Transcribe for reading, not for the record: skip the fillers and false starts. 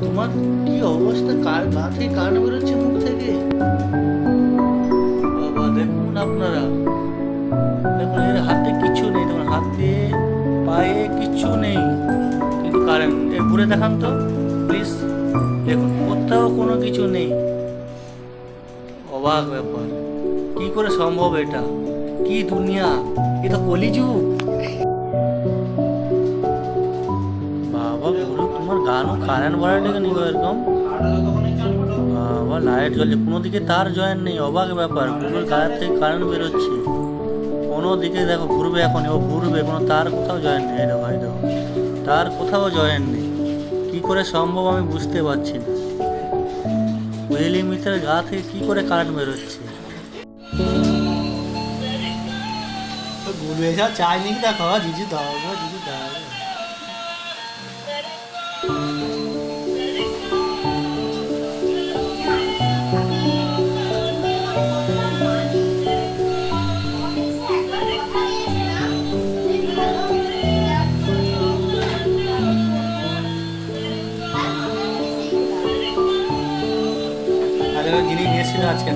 তোমার কি অবস্থা, কার গা থেকে কান বেরোচ্ছে মুখ থেকে? বাবা দেখুন আপনারা, দেখুন এর হাতে কিছু নেই, তোমার হাতে পায়ে কিছু নেই, কিন্তু কারেন্ট। ঘুরে দেখান তো প্লিজ, দেখুন কোথাও কোনো কিছু নেই। অবাক ব্যাপার, কি করে সম্ভব এটা? কি দুনিয়া, এটা কলিযুগ। বাবা গুরু, তোমার গানও কারেন্ট বাড়ায় ডেকে নিব এরকম? বাবা লাইট জ্বলছে, কোনো দিকে তার জয়েন নেই। অবাক ব্যাপার, গুরুর গায়ের থেকে কারেন্ট বেরোচ্ছে, কোনো দিকে দেখো ঘুরবে, এখন ও ঘুরবে, কোনো তার কোথাও জয়েন নেই। এটা ভাই দেখো, তার কোথাও জয়েন নেই। কি করে সম্ভব আমি বুঝতে পারছি না। কোয়েলি মিত্রের গা থেকে কি করে কারেন্ট বেরোচ্ছে? গুরু এসব চাইনি, দেখো জিজু দাও গো, জিজু দাও। আরে ওই যিনি নিয়েছিল আজকে